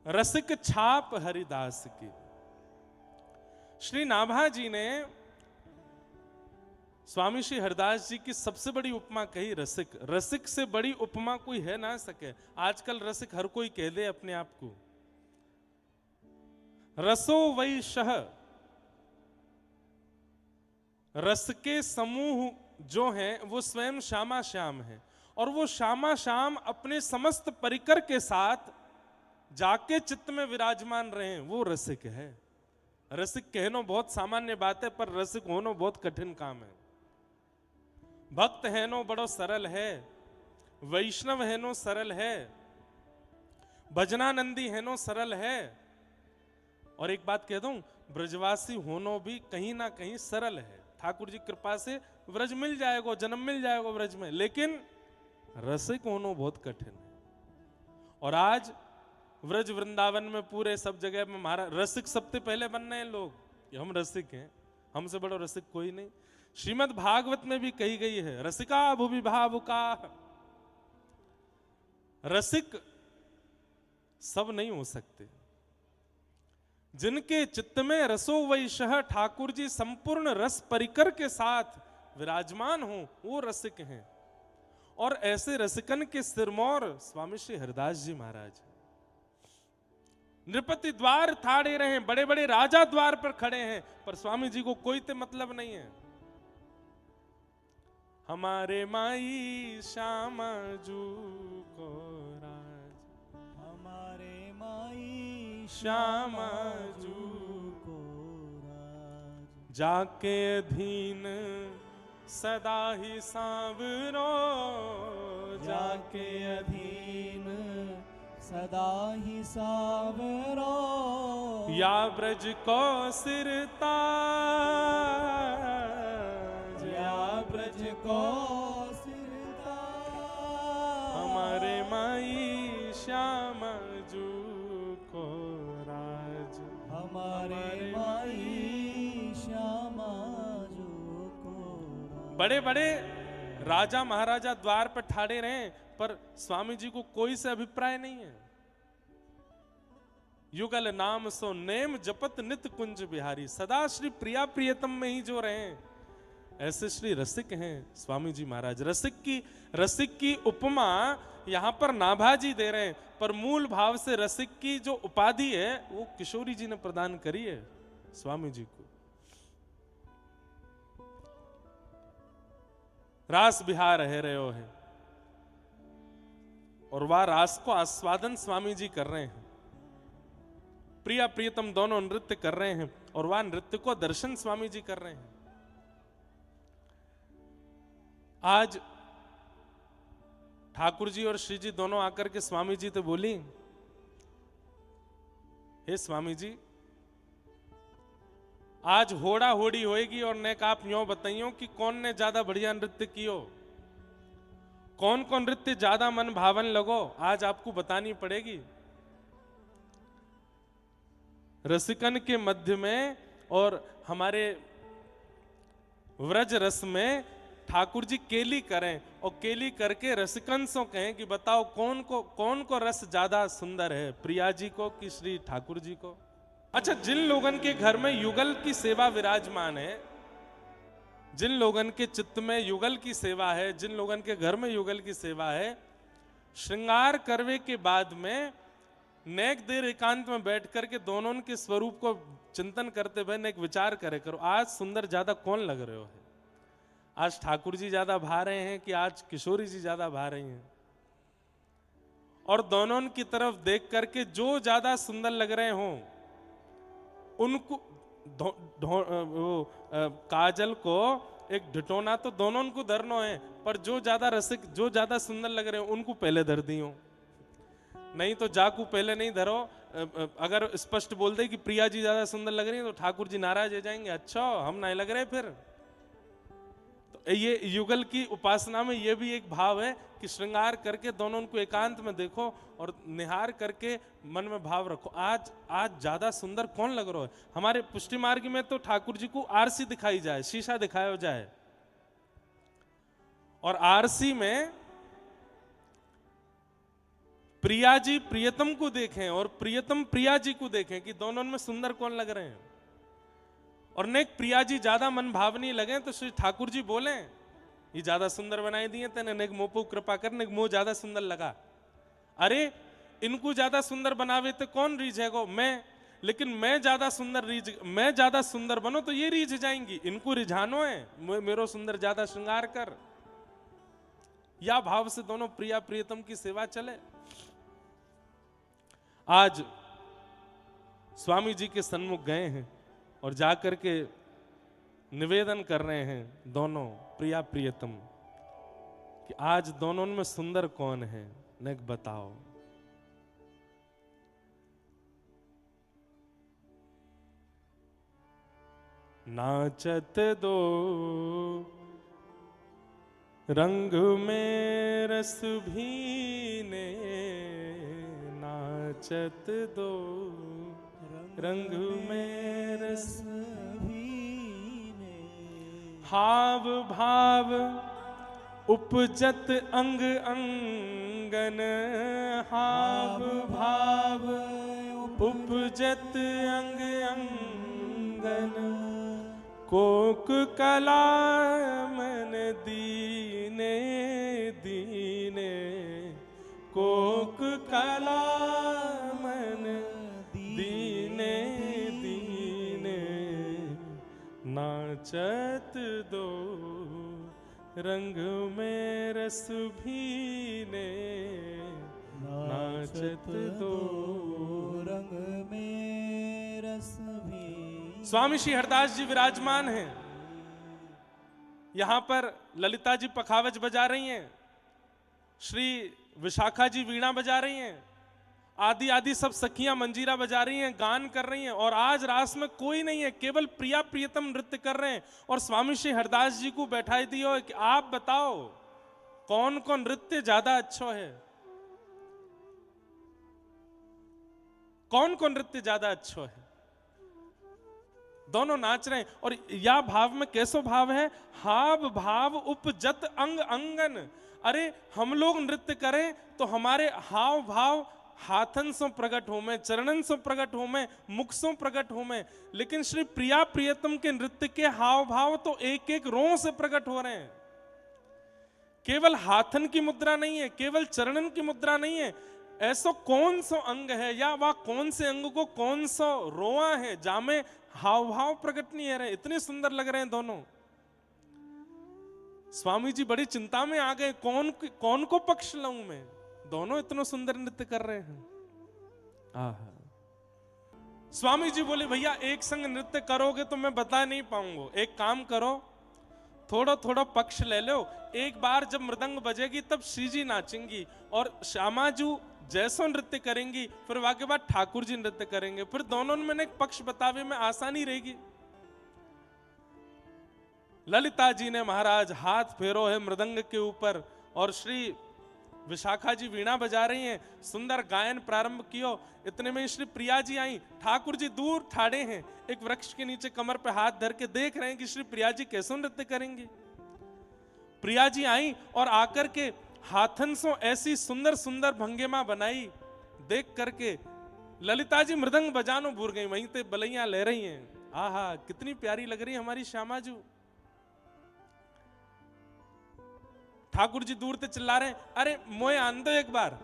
रसिक छाप हरिदास की। श्री नाभा जी ने स्वामी श्री हरिदास जी की सबसे बड़ी उपमा कही रसिक। रसिक से बड़ी उपमा कोई है ना सके। आजकल रसिक हर कोई कह दे अपने आप को। रसो वैशः, रस के समूह जो हैं वो स्वयं श्यामा श्याम है, और वो श्यामा श्याम अपने समस्त परिकर के साथ जाके चित्त में विराजमान रहे हैं, वो रसिक है। रसिक कहनो बहुत सामान्य बात है, पर रसिक होनो बहुत कठिन काम है। भक्त है नो बड़ो सरल है, वैष्णव है नो सरल है, भजनानंदी है नो सरल है। और एक बात कह दूं, ब्रजवासी होनो भी कहीं ना कहीं सरल है। ठाकुर जी कृपा से व्रज मिल जाएगा, जन्म मिल जाएगा व्रज में, लेकिन रसिक होनो बहुत कठिन है। और आज व्रज वृंदावन में पूरे सब जगह में महाराज रसिक सबसे पहले बन रहे हैं लोग, हम रसिक हैं, हमसे बड़ा रसिक कोई नहीं। श्रीमद् भागवत में भी कही गई है, रसिका भुवि भावुका। रसिक सब नहीं हो सकते। जिनके चित्त में रसो वैशः ठाकुर जी संपूर्ण रस परिकर के साथ विराजमान हो, वो रसिक हैं। और ऐसे रसिकन के सिरमौर स्वामी श्री हरिदास जी महाराज। नृपति द्वार ठाड़े रहे, बड़े बड़े राजा द्वार पर खड़े हैं, पर स्वामी जी को कोई ते मतलब नहीं है। हमारे माई श्यामा जू को राज, हमारे माई श्यामा जू को राज, जाके अधीन सदा ही सांवरो, जाके अधीन सदा ही सावरो, या ब्रज को सिरता, या ब्रज को सिरता, हमारे माई श्यामा जू को राज, हमारे माई श्यामा जो को राज। बड़े बड़े राजा महाराजा द्वार पर ठाड़े रहे, पर स्वामी जी को कोई से अभिप्राय नहीं है। युगल नाम सो नेम जपत नित कुंज बिहारी, सदा श्री प्रिया प्रियतम में ही जो रहे, ऐसे श्री रसिक हैं स्वामी जी महाराज। रसिक की उपमा यहां पर नाभा जी दे रहे हैं, पर मूल भाव से रसिक की जो उपाधि है वो किशोरी जी ने प्रदान करी है स्वामी जी को। रास बिहार है रहे हो है, और वह रास को आस्वादन स्वामी जी कर रहे हैं। प्रिया प्रियतम दोनों नृत्य कर रहे हैं, और वह नृत्य को दर्शन स्वामी जी कर रहे हैं। आज ठाकुर जी और श्री जी दोनों आकर के स्वामी जी तो बोली, हे स्वामी जी, आज होड़ा होड़ी होएगी, और ने आप यूं बताइयो कि कौन ने ज्यादा बढ़िया नृत्य कियो, कौन कौन नृत्य ज्यादा मन भावन लगो, आज आपको बतानी पड़ेगी। रसिकन के मध्य में और हमारे व्रज रस में ठाकुर जी केली करें, और केली करके रसिकन से कहें कि बताओ कौन को रस ज्यादा सुंदर है, प्रिया जी को कि श्री ठाकुर जी को। अच्छा, जिन लोगन के घर में युगल की सेवा विराजमान है, जिन लोगन के चित्त में युगल की सेवा है, जिन लोगन के घर में युगल की सेवा है, श्रृंगार करवे के बाद में नेक देर एकांत में बैठ करके दोनों के स्वरूप को चिंतन करते हुए नेक विचार करे करो, आज सुंदर ज्यादा कौन लग रहे हो है। आज ठाकुर जी ज्यादा भा रहे हैं कि आज किशोरी जी ज्यादा भा रही हैं। और दोनों की तरफ देख करके जो ज्यादा सुंदर लग रहे हों उनको काजल को एक ढिटोना तो दोनों को धरनो है, पर जो ज्यादा रसिक जो ज्यादा सुंदर लग रहे हो उनको पहले धर दियो, नहीं तो जाकू पहले नहीं धरो। अगर स्पष्ट बोल दे कि प्रिया जी ज्यादा सुंदर लग रही है तो ठाकुर जी नाराज हो जाएंगे, अच्छा हम नहीं लग रहे फिर। तो ये युगल की उपासना में ये भी एक भाव है कि श्रृंगार करके दोनों को एकांत में देखो और निहार करके मन में भाव रखो, आज ज्यादा सुंदर कौन लग रहा है। हमारे पुष्टि मार्ग में तो ठाकुर जी को आरसी दिखाई जाए, शीशा दिखाया जाए, और आरसी में प्रिया जी प्रियतम को देखें और प्रियतम प्रिया जी को देखें कि दोनों में सुंदर कौन लग रहे हैं। और नेक प्रिया जी ज्यादा मन भावनी लगे तो श्री ठाकुर जी बोले ये ज्यादा सुंदर बनाई दिए तेने, नेक मोपो कृपा कर, नेक मोह ज्यादा सुंदर लगा। अरे इनको ज्यादा सुंदर बनावे तो कौन रीझेगो, मैं, लेकिन मैं ज्यादा सुंदर बनो तो ये रीझ जाएंगी, इनको रिझानो है, मेरो सुंदर ज्यादा श्रृंगार कर। या भाव से दोनों प्रिया प्रियतम की सेवा चले। आज स्वामी जी के सन्मुख गए हैं और जाकर के निवेदन कर रहे हैं दोनों प्रिया प्रियतम कि आज दोनों में सुंदर कौन है, नेक बताओ। नाचत दो रंग में रस भीने, नाचत दो रंग में रस भीने, हाव भाव उपजत अंग अंगन, हाव भाव उपजत अंग अंगन, कोक कला मन दीने दीने, कोक कला मन दीने दीने, नाचत दो रंग में रस भीने, नाचत दो रंग में रस भी। स्वामी श्री हरदास जी विराजमान हैं। यहां पर ललिता जी पखावज बजा रही हैं, श्री विशाखा जी वीणा बजा रही हैं, आदि आदि सब सखियां मंजीरा बजा रही हैं, गान कर रही हैं। और आज रास में कोई नहीं है, केवल प्रिया प्रियतम नृत्य कर रहे हैं। और स्वामी श्री हरदास जी को बैठाई दियो कि आप बताओ कौन कौन नृत्य ज्यादा अच्छा है, कौन कौन नृत्य ज्यादा अच्छा है। दोनों नाच रहे हैं। और या भाव में कैसो भाव है, हाव भाव उपजत अंग अंगन। अरे हम लोग नृत्य करें तो हमारे हाव भाव हाथन से प्रकट हो में, चरणन से प्रकट हो में, मुख से प्रकट हो में। लेकिन श्री प्रिया प्रियतम के नृत्य के हाव भाव तो एक एक रों से प्रकट हो रहे हैं। केवल हाथन की मुद्रा नहीं है, केवल चरणन की मुद्रा नहीं है। ऐसा कौन सा अंग है या वह कौन से अंग को कौन सा रोआ है जामे हाव भाव प्रकट नहीं है रहे। इतने सुंदर लग रहे हैं दोनों। स्वामी जी बड़ी चिंता में आ गए, कौन को पक्ष लाऊं मैं। दोनों इतना सुंदर नृत्य कर रहे हैं। आहा। स्वामी जी बोले भैया एक संग नृत्य करोगे तो मैं बता नहीं पाऊंगा, एक काम करो थोड़ा थोड़ा पक्ष ले लो। एक बार जब मृदंग बजेगी तब श्री जी नाचेंगी और श्यामा जी जैसो नृत्य करेंगी, फिर वहां के बाद ठाकुर जी नृत्य करेंगे। फिर दोनों में एक पक्ष बतावे में आसानी रहेगी। ललिता जी ने महाराज हाथ फेरो है मृदंग के ऊपर और श्री विशाखा जी वीणा बजा रही हैं, सुंदर गायन प्रारंभ कियो। इतने में श्री प्रिया जी आई। ठाकुर जी दूर ठाड़े हैं, एक वृक्ष के नीचे कमर पे हाथ धर के देख रहे हैं कि श्री प्रिया जी कैसे नृत्य करेंगी। प्रिया जी आई और आकर के हाथन से ऐसी सुंदर सुंदर भंगिमा बनाई। देख करके ललिता जी मृदंग बजानो भूल गई, वहीं पे बलैया ले रही हैं। आहा कितनी प्यारी लग रही है हमारी श्यामा जी। ठाकुर जी दूर से चिल्ला रहे हैं, अरे मोए आन दो एक बार,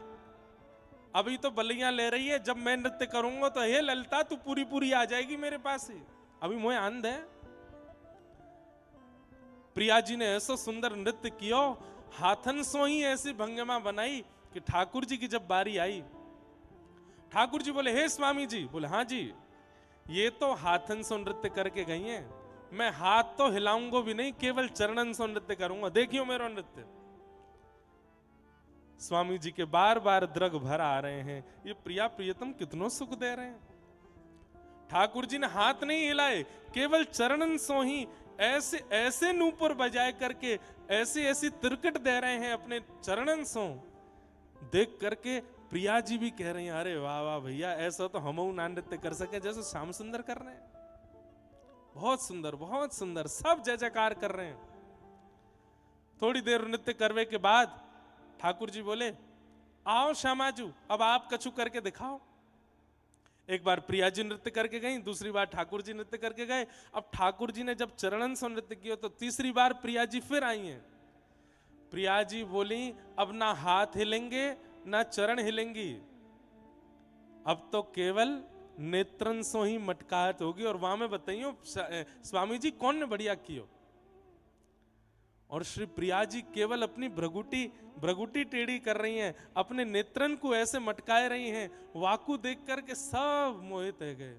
अभी तो बलियां ले रही है, जब मैं नृत्य करूंगा तो हे ललिता तू पूरी पूरी आ जाएगी मेरे पास ही, अभी मोए आन दे। प्रिया जी ने ऐसा सुंदर नृत्य किया, हाथन सो ही ऐसी भंगिमा बनाई कि ठाकुर जी की जब बारी आई, ठाकुर जी बोले हे स्वामी जी। बोले हाँ जी, ये तो हाथन से नृत्य करके गई हैं, मैं हाथ तो हिलाऊंगा भी नहीं, केवल चरणन से नृत्य करूंगा, देखियो मेरा नृत्य। स्वामी जी के बार बार द्रग भर आ रहे हैं, ये प्रिया प्रियतम कितनों सुख दे रहे हैं। ठाकुर जी ने हाथ नहीं हिलाए, केवल चरणन सो ही ऐसे ऐसे नूपुर बजाए करके ऐसी ऐसी तिरकट दे रहे हैं अपने चरणन सो। देख करके प्रिया जी भी कह रही हैं, अरे वाह वाह भैया, ऐसा तो हम ना नृत्य कर सके जैसे श्याम सुंदर कर रहे हैं। बहुत सुंदर बहुत सुंदर, सब जय जयकार कर रहे हैं। थोड़ी देर नृत्य करने के बाद ठाकुर जी बोले आओ श्यामाजू अब आप कछु करके दिखाओ। एक बार प्रिया जी नृत्य करके गई, दूसरी बार ठाकुर जी नृत्य करके गए। अब ठाकुर जी ने जब चरणन से नृत्य किया तो तीसरी बार प्रिया जी फिर आई हैं। प्रिया जी बोली अब ना हाथ हिलेंगे ना चरण हिलेंगी, अब तो केवल नेत्रन सो ही मटकाहट होगी। और वहां में बताइयो स्वामी जी कौन ने बढ़िया कियो। और श्री प्रिया जी केवल अपनी भ्रगुटी टेढ़ी कर रही हैं, अपने नेत्रन को ऐसे मटकाए रही हैं, वाकु देख करके सब मोहित है गए।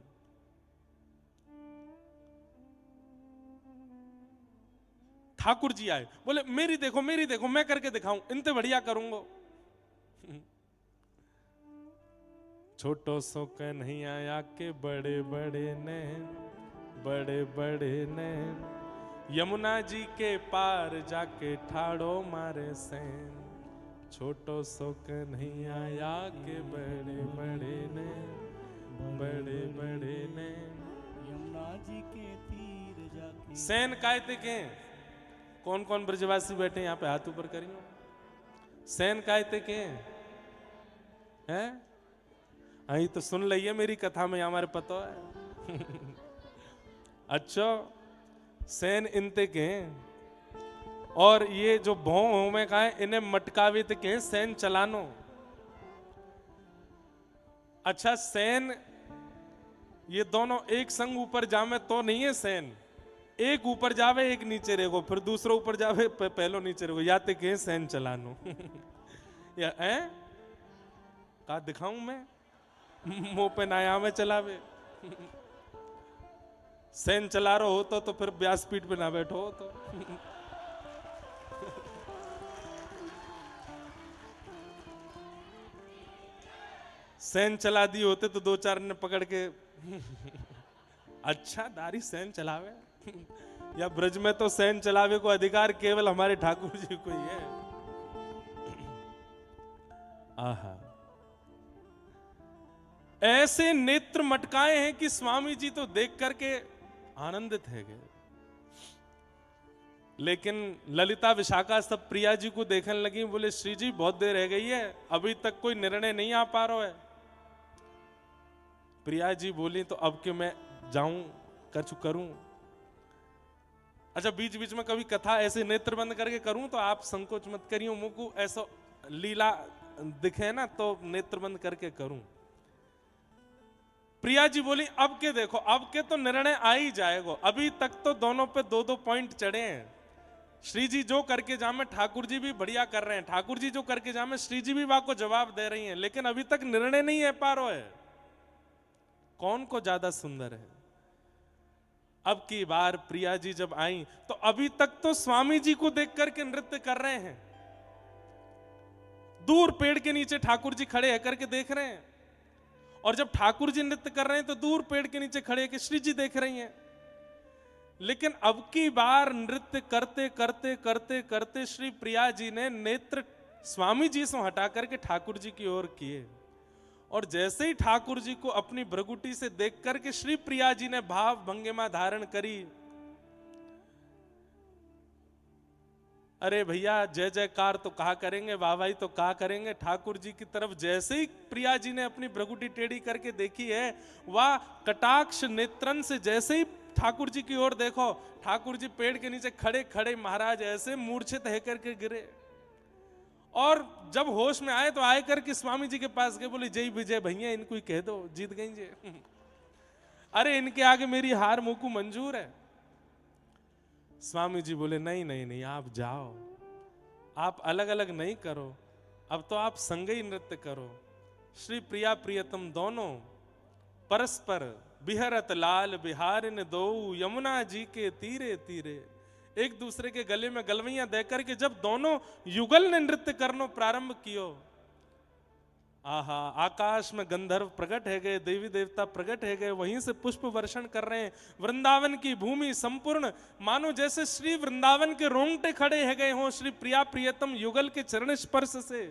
ठाकुर जी आए, बोले मेरी देखो मैं करके दिखाऊं, इनते बढ़िया करूंगा। छोटो सो कन्हैया आया के बड़े बड़े नैन, यमुना जी के पार जाके ठाड़ो मारे सैन। छोटो सो कन्हैया आया के बड़े नैन, यमुना जी के तीर जाके। सैन कायते के कौन कौन ब्रजवासी बैठे यहाँ पे हाथ ऊपर करियो। सैन कायते के हैं? आई तो सुन लिया मेरी कथा में, हमारे पता है। अच्छा सैन इनते के, और ये जो भों में कहा है इन्हें मटकावित के सैन चलानो। अच्छा सैन ये दोनों एक संग ऊपर जावे तो नहीं है सैन, एक ऊपर जावे एक नीचे रहेगो, फिर दूसरा ऊपर जावे पहलो नीचे रहेगो, या ते के सैन चलानो। या का दिखाऊं मैं मुंह पे नाया में चलावे। सैन चला रहा हो तो फिर व्यासपीठ पे ना बैठो तो। सैन चला दी होते तो दो चार ने पकड़ के अच्छा दारी सैन चलावे। या ब्रज में तो सैन चलावे को अधिकार केवल हमारे ठाकुर जी को ही है। आहा ऐसे नेत्र मटकाए हैं कि स्वामी जी तो देख करके आनंदित है गए। लेकिन ललिता विशाखा सब प्रिया जी को देखने लगी, बोले श्री जी बहुत देर रह गई है, अभी तक कोई निर्णय नहीं आ पा रहा है। प्रिया जी बोली तो अब कि मैं जाऊं कछु करूं। अच्छा बीच बीच में कभी कथा ऐसे नेत्र बंद करके करूं तो आप संकोच मत करियो, मुझको ऐसा लीला दिखे ना तो नेत्र बंद करके करूं। प्रिया जी बोली अब के देखो, अब के तो निर्णय आ ही जाएगा, अभी तक तो दोनों पे दो दो पॉइंट चढ़े हैं। श्री जी जो करके जामे ठाकुर जी भी बढ़िया कर रहे हैं, ठाकुर जी जो करके जामे श्री जी भी वहां को जवाब दे रही हैं, लेकिन अभी तक निर्णय नहीं है पा रहा है कौन को ज्यादा सुंदर है। अब की बार प्रिया जी जब आई तो अभी तक तो स्वामी जी को देख करके नृत्य कर रहे हैं, दूर पेड़ के नीचे ठाकुर जी खड़े है करके देख रहे हैं, और जब ठाकुर जी नृत्य कर रहे हैं तो दूर पेड़ के नीचे खड़े के श्री जी देख रही हैं। लेकिन अब की बार नृत्य करते करते करते करते श्री प्रिया जी ने नेत्र स्वामी जी से हटा करके ठाकुर जी की ओर किए, और जैसे ही ठाकुर जी को अपनी भ्रगुटी से देख करके श्री प्रिया जी ने भाव भंगिमा धारण करी। अरे भैया जय जयकार तो कहा करेंगे, वाह वाही तो कहा करेंगे। ठाकुर जी की तरफ जैसे ही प्रिया जी ने अपनी भ्रगुटी टेढ़ी करके देखी है, वह कटाक्ष नेत्रन से जैसे ही ठाकुर जी की ओर देखो, ठाकुर जी पेड़ के नीचे खड़े खड़े महाराज ऐसे मूर्छित है करके गिरे, और जब होश में आए तो आए करके स्वामी जी के पास गए, बोले जय विजय भैया इनको ही कह दो जीत गई जी। अरे इनके आगे मेरी हार मुकु मंजूर है। स्वामी जी बोले नहीं नहीं नहीं आप जाओ, आप अलग अलग नहीं करो, अब तो आप संग ही नृत्य करो। श्री प्रिया प्रियतम दोनों परस्पर बिहरत लाल बिहारिन दो, यमुना जी के तीरे तीरे। एक दूसरे के गले में गलवैया देकर के जब दोनों युगल ने नृत्य करना प्रारंभ कियो, आहा आकाश में गंधर्व प्रकट है गए, देवी देवता प्रकट है गए, वहीं से पुष्प वर्षण कर रहे हैं। वृंदावन की भूमि संपूर्ण मानो जैसे श्री वृंदावन के रोंगटे खड़े है गए हों श्री प्रिया प्रियतम युगल के चरण स्पर्श से।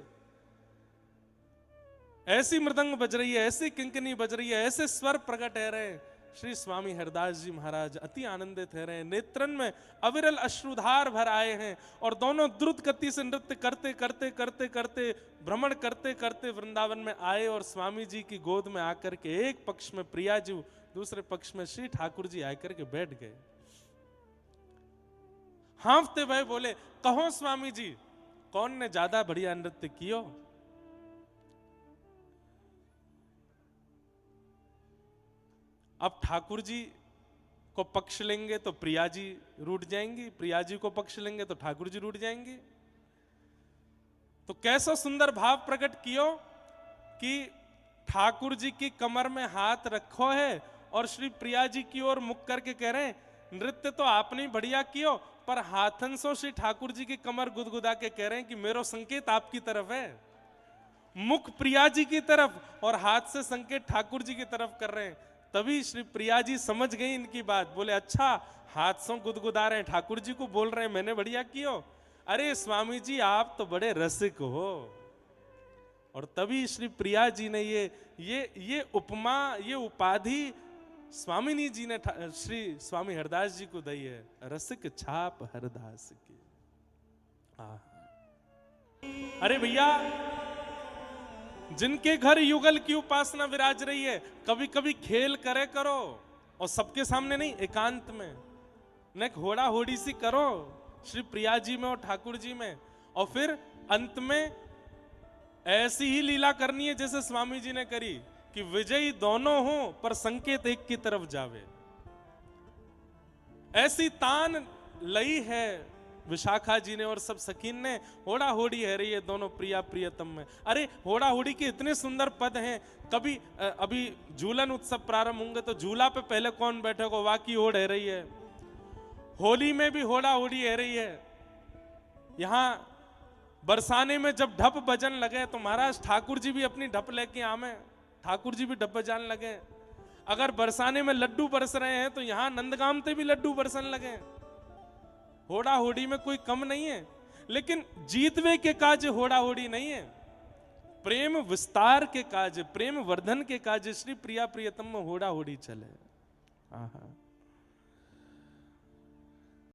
ऐसी मृदंग बज रही है, ऐसी किंकनी बज रही है, ऐसे स्वर प्रकट है रहे। श्री स्वामी हरदास जी महाराज अति आनंदित हो रहे हैं, नेत्रन में अविरल अश्रुधार भर आए हैं और दोनों द्रुत गति से नृत्य करते करते करते करते भ्रमण करते करते वृंदावन में आए और स्वामी जी की गोद में आकर के एक पक्ष में प्रिया जी, दूसरे पक्ष में श्री ठाकुर जी आकर के बैठ गए। हाँफते भय बोले, कहो स्वामी जी, कौन ने ज्यादा बढ़िया नृत्य कियो? अब ठाकुर जी को पक्ष लेंगे तो प्रिया जी रूठ जाएंगी, प्रिया जी को पक्ष लेंगे तो ठाकुर जी रूठ जाएंगे। तो कैसा सुंदर भाव प्रकट कियो कि ठाकुर जी की कमर में हाथ रखो है और श्री प्रिया जी की ओर मुख करके कह रहे हैं, नृत्य तो आपने बढ़िया कियो, पर हाथन सो श्री ठाकुर जी की कमर गुदगुदा के कह रहे हैं कि मेरो संकेत आपकी तरफ है। मुख प्रिया जी की तरफ और हाथ से संकेत ठाकुर जी की तरफ कर रहे हैं। तभी श्री प्रिया जी समझ गई इनकी बात, बोले अच्छा हाथ से गुदगुदा रहे हैं, ठाकुर जी को बोल रहे हैं मैंने बढ़िया कियो। अरे स्वामी जी आप तो बड़े रसिक हो। और तभी श्री प्रिया जी ने ये उपमा, ये उपाधि स्वामिनी जी ने श्री स्वामी हरदास जी को दी है, रसिक छाप हरदास की। अरे भैया, जिनके घर युगल की उपासना विराज रही है, कभी कभी खेल करे करो, और सबके सामने नहीं, एकांत में न घोड़ा होड़ी सी करो श्री प्रिया जी में और ठाकुर जी में, और फिर अंत में ऐसी ही लीला करनी है जैसे स्वामी जी ने करी कि विजयी दोनों हो पर संकेत एक की तरफ जावे। ऐसी तान लई है विशाखा जी ने और सब सखीन ने, होड़ा होड़ी है रही है दोनों प्रिया प्रियतम में। अरे होड़ा होड़ी के इतने सुंदर पद हैं। कभी अभी झूलन उत्सव प्रारंभ होंगे तो झूला पे पहले कौन बैठेगा, वाकी होड़ है रही है। होली में भी होड़ा होड़ी है रही है। यहां बरसाने में जब ढप बजन लगे तो महाराज ठाकुर जी भी अपनी ढप लेके आमे, ठाकुर जी भी ढप बजाने लगे। अगर बरसाने में लड्डू बरस रहे हैं तो यहां नंदगाम से भी लड्डू बरसन लगे। होड़ा होड़ी में कोई कम नहीं है, लेकिन जीतवे के काज होड़ा होड़ी नहीं है, प्रेम विस्तार के काज, प्रेम वर्धन के काज श्री प्रिया प्रियतम में होड़ा होड़ी चले। आहा।